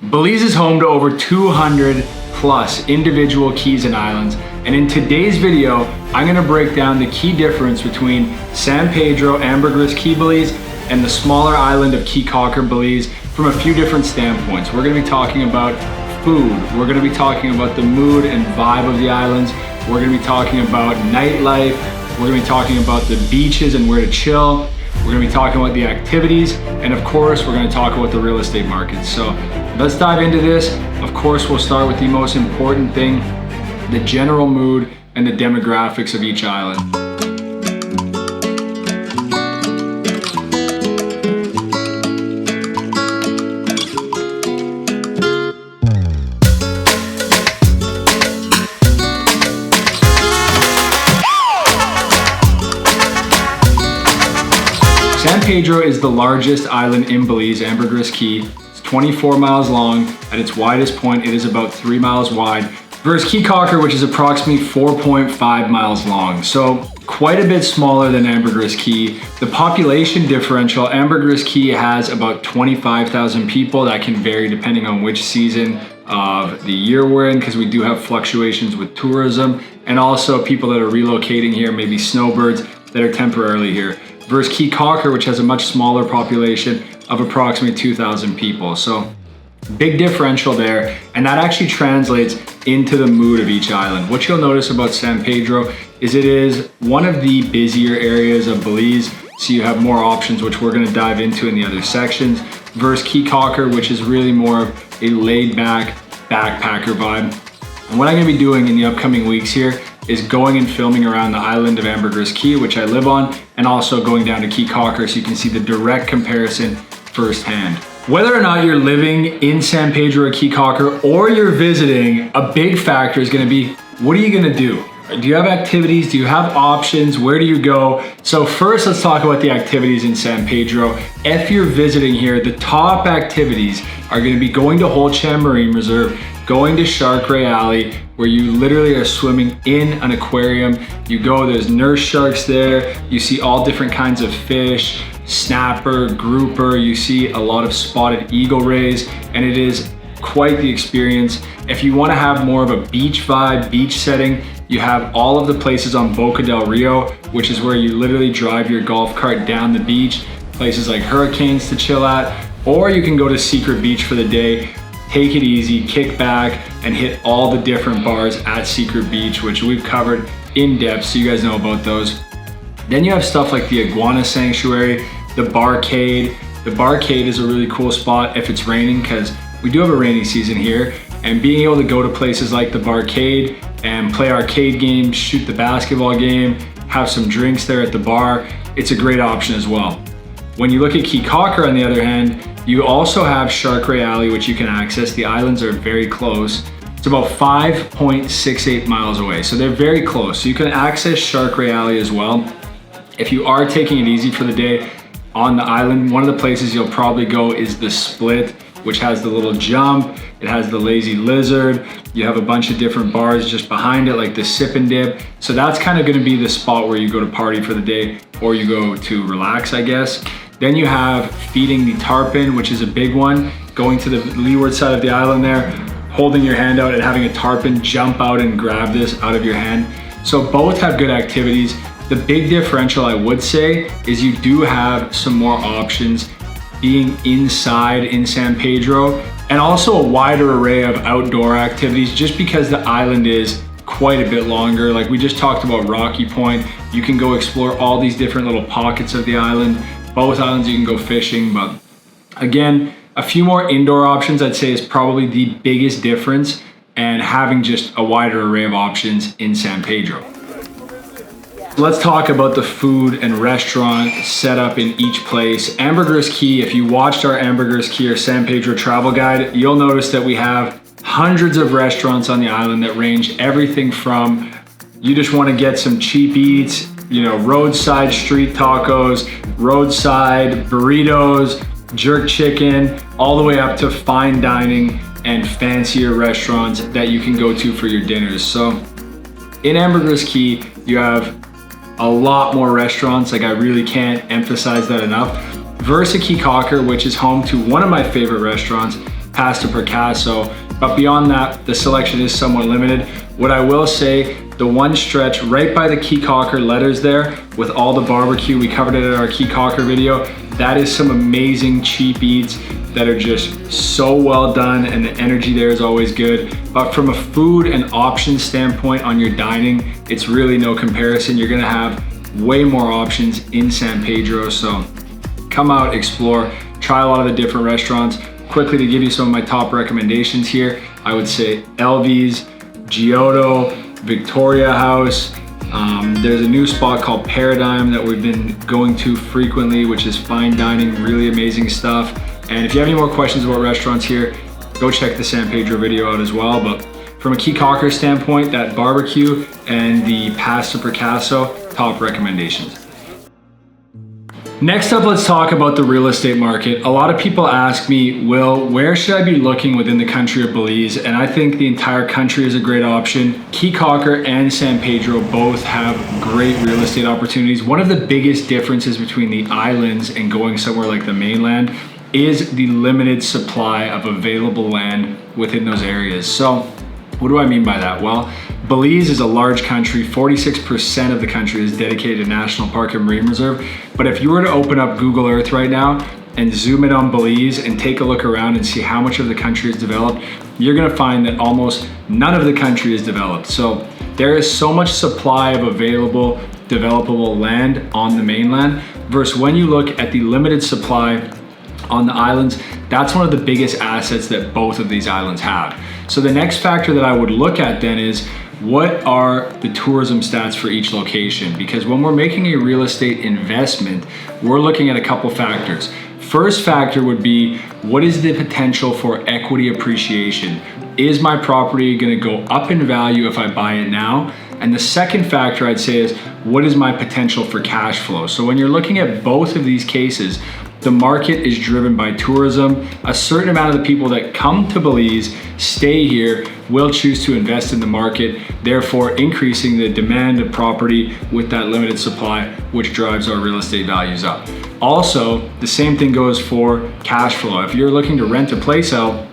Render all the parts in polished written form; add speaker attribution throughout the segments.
Speaker 1: Belize is home to over 200 plus individual keys and islands, and in today's video, I'm gonna break down the key difference between San Pedro Ambergris Caye, Belize, and the smaller island of Caye Caulker, Belize, from a few different standpoints. We're gonna be talking about food, we're gonna be talking about the mood and vibe of the islands, we're gonna be talking about nightlife, we're gonna be talking about the beaches and where to chill, we're gonna be talking about the activities, and of course, we're gonna talk about the real estate market. So let's dive into this. Of course, we'll start with the most important thing, the general mood and the demographics of each island. San Pedro is the largest island in Belize, Ambergris Caye. It's 24 miles long. At its widest point, it is about 3 miles wide, versus Caye Caulker, which is approximately 4.5 miles long. So quite a bit smaller than Ambergris Caye. The population differential, Ambergris Caye has about 25,000 people. That can vary depending on which season of the year we're in, because we do have fluctuations with tourism, and also people that are relocating here, maybe snowbirds that are temporarily here, versus Caye Caulker, which has a much smaller population of approximately 2,000 people. So big differential there, and that actually translates into the mood of each island. What you'll notice about San Pedro is it is one of the busier areas of Belize, so you have more options, which we're gonna dive into in the other sections, versus Caye Caulker, which is really more of a laid-back backpacker vibe. And what I'm gonna be doing in the upcoming weeks here is going and filming around the island of Ambergris Caye, which I live on, and also going down to Caye Caulker so you can see the direct comparison firsthand. Whether or not you're living in San Pedro or Caye Caulker, or you're visiting, a big factor is gonna be, what are you gonna do? Do you have activities? Do you have options? Where do you go? So first, let's talk about the activities in San Pedro. If you're visiting here, the top activities are gonna be going to Holchan Marine Reserve, going to Shark Ray Alley, where you literally are swimming in an aquarium. You go, there's nurse sharks there. You see all different kinds of fish, snapper, grouper. You see a lot of spotted eagle rays, and it is quite the experience. If you wanna have more of a beach vibe, beach setting, you have all of the places on Boca del Rio, which is where you literally drive your golf cart down the beach, places like Hurricanes to chill at, or you can go to Secret Beach for the day, take it easy, kick back, and hit all the different bars at Secret Beach, which we've covered in depth, so you guys know about those. Then you have stuff like the Iguana Sanctuary, the Barcade. The Barcade is a really cool spot if it's raining, because we do have a rainy season here, and being able to go to places like the Barcade and play arcade games, shoot the basketball game, have some drinks there at the bar, it's a great option as well. When you look at Caye Caulker, on the other hand, you also have Shark Ray Alley, which you can access. The islands are very close. It's about 5.68 miles away, so they're very close. So you can access Shark Ray Alley as well. If you are taking it easy for the day on the island, one of the places you'll probably go is the Split, which has the little jump. It has the Lazy Lizard. You have a bunch of different bars just behind it, like the Sip and Dip. So that's kind of gonna be the spot where you go to party for the day, or you go to relax, I guess. Then you have feeding the tarpon, which is a big one, going to the leeward side of the island there, holding your hand out and having a tarpon jump out and grab this out of your hand. So both have good activities. The big differential, I would say, is you do have some more options being inside in San Pedro, and also a wider array of outdoor activities, just because the island is quite a bit longer. Like we just talked about Rocky Point, you can go explore all these different little pockets of the island. Both islands you can go fishing, but again, a few more indoor options I'd say is probably the biggest difference, and having just a wider array of options in San Pedro. Let's talk about the food and restaurant setup in each place. Ambergris Caye, if you watched our Ambergris Caye or San Pedro travel guide, you'll notice that we have hundreds of restaurants on the island that range everything from, you just want to get some cheap eats, you know, roadside street tacos, roadside burritos, jerk chicken, all the way up to fine dining and fancier restaurants that you can go to for your dinners. So in Ambergris Caye, you have a lot more restaurants. Like, I really can't emphasize that enough. Versus Caye Caulker, which is home to one of my favorite restaurants, pasta per casso. But beyond that, the selection is somewhat limited. What I will say, the one stretch right by the Caye Caulker letters there with all the barbecue, we covered it in our Caye Caulker video. That is some amazing cheap eats that are just so well done, and the energy there is always good. But from a food and option standpoint on your dining, it's really no comparison. You're gonna have way more options in San Pedro. So come out, explore, try a lot of the different restaurants. Quickly to give you some of my top recommendations here, I would say Elvi's, Giotto, Victoria House. There's a new spot called Paradigm that we've been going to frequently, which is fine dining, really amazing stuff. And if you have any more questions about restaurants here, go check the San Pedro video out as well. But from a Caye Caulker standpoint, that barbecue and the pasta per casso, top recommendations. Next up, let's talk about the real estate market. A lot of people ask me, Will, where should I be looking within the country of Belize? And I think the entire country is a great option. Caye Caulker and San Pedro both have great real estate opportunities. One of the biggest differences between the islands and going somewhere like the mainland is the limited supply of available land within those areas. So what do I mean by that? Well, Belize is a large country. 46% of the country is dedicated to National Park and Marine Reserve. But if you were to open up Google Earth right now and zoom in on Belize and take a look around and see how much of the country is developed, you're gonna find that almost none of the country is developed. So there is so much supply of available developable land on the mainland versus when you look at the limited supply on the islands, that's one of the biggest assets that both of these islands have. So the next factor that I would look at then is, what are the tourism stats for each location? Because when we're making a real estate investment, we're looking at a couple factors. First factor would be, what is the potential for equity appreciation? Is my property gonna go up in value if I buy it now? And the second factor I'd say is, what is my potential for cash flow? So when you're looking at both of these cases, the market is driven by tourism. A certain amount of the people that come to Belize, stay here, will choose to invest in the market, therefore increasing the demand of property with that limited supply, which drives our real estate values up. Also, the same thing goes for cash flow. If you're looking to rent a place out,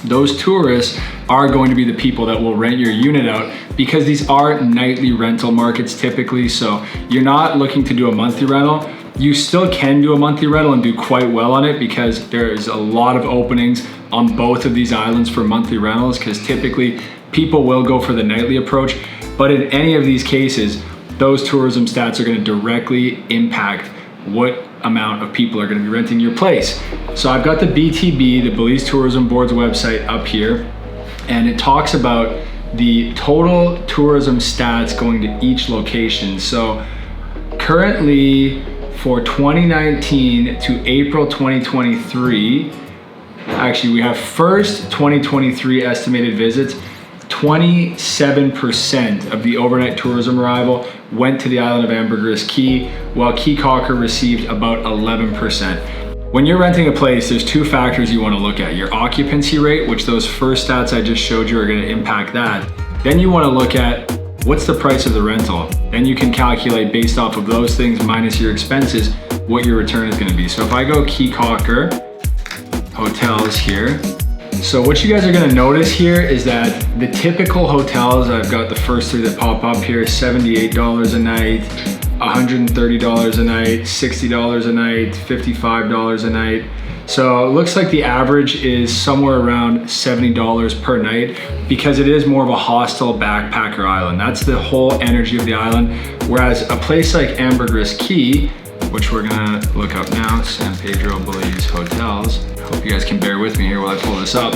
Speaker 1: those tourists are going to be the people that will rent your unit out, because these are nightly rental markets typically. So you're not looking to do a monthly rental. You still can do a monthly rental and do quite well on it, because there's a lot of openings on both of these islands for monthly rentals, because typically people will go for the nightly approach. But in any of these cases, those tourism stats are going to directly impact what amount of people are going to be renting your place. So I've got the BTB, the Belize Tourism Board's website up here, and it talks about the total tourism stats going to each location. So currently for 2019 to April 2023, actually we have first 2023 estimated visits, 27% of the overnight tourism arrival went to the island of Ambergris Caye, while Caye Caulker received about 11%. When you're renting a place, there's two factors you want to look at. Your occupancy rate, which those first stats I just showed you are going to impact that. Then you want to look at what's the price of the rental. Then you can calculate based off of those things minus your expenses what your return is going to be. So if I go Caye Caulker hotels here, so what you guys are going to notice here is that the typical hotels, I've got the first three that pop up here, $78 a night, $130 a night, $60 a night, $55 a night. So it looks like the average is somewhere around $70 per night, because it is more of a hostel backpacker island. That's the whole energy of the island. Whereas a place like Ambergris Caye, which we're gonna look up now, San Pedro Belize hotels. Hope you guys can bear with me here while I pull this up.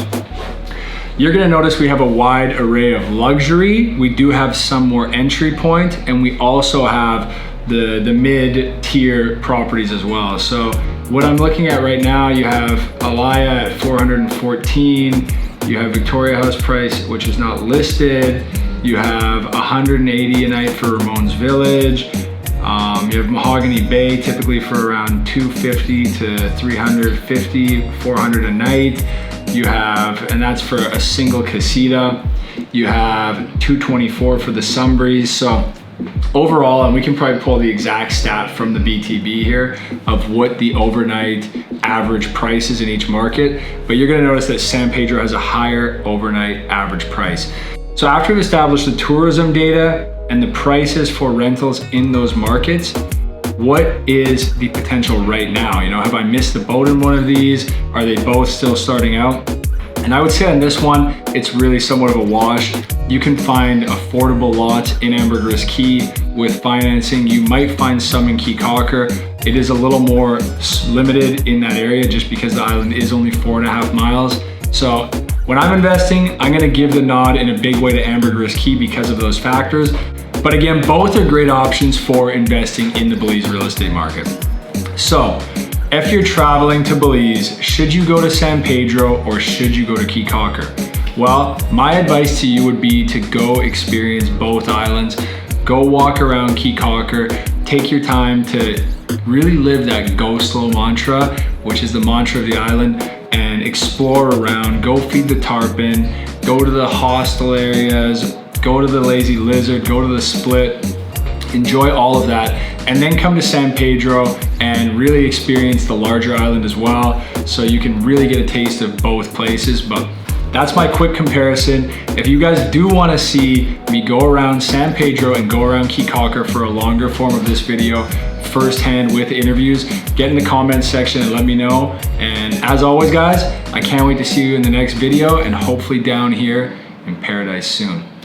Speaker 1: You're gonna notice we have a wide array of luxury. We do have some more entry point, and we also have the mid-tier properties as well. So what I'm looking at right now, you have Alaya at 414, you have Victoria House price, which is not listed, you have 180 a night for Ramon's Village, you have Mahogany Bay typically for around 250 to 350, 400 a night. You have, and that's for a single casita. You have 224 for the Sunbreeze. So overall, and we can probably pull the exact stat from the BTB here of what the overnight average price is in each market, but you're gonna notice that San Pedro has a higher overnight average price. So after we've established the tourism data and the prices for rentals in those markets, what is the potential right now? You know, have I missed the boat in one of these? Are they both still starting out? And I would say on this one, it's really somewhat of a wash. You can find affordable lots in Ambergris Caye with financing. You might find some in Caye Caulker. It is a little more limited in that area just because the island is only 4.5 miles. So when I'm investing, I'm gonna give the nod in a big way to Ambergris Caye because of those factors. But again, both are great options for investing in the Belize real estate market. So, if you're traveling to Belize, should you go to San Pedro or should you go to Caye Caulker? Well, my advice to you would be to go experience both islands. Go walk around Caye Caulker, take your time to really live that go slow mantra, which is the mantra of the island, and explore around. Go feed the tarpon, go to the hostel areas, go to the Lazy Lizard, go to the Split, enjoy all of that, and then come to San Pedro and really experience the larger island as well, so you can really get a taste of both places. But that's my quick comparison. If you guys do want to see me go around San Pedro and go around Caye Caulker for a longer form of this video, firsthand with interviews, get in the comments section and let me know. And as always guys, I can't wait to see you in the next video and hopefully down here in paradise soon.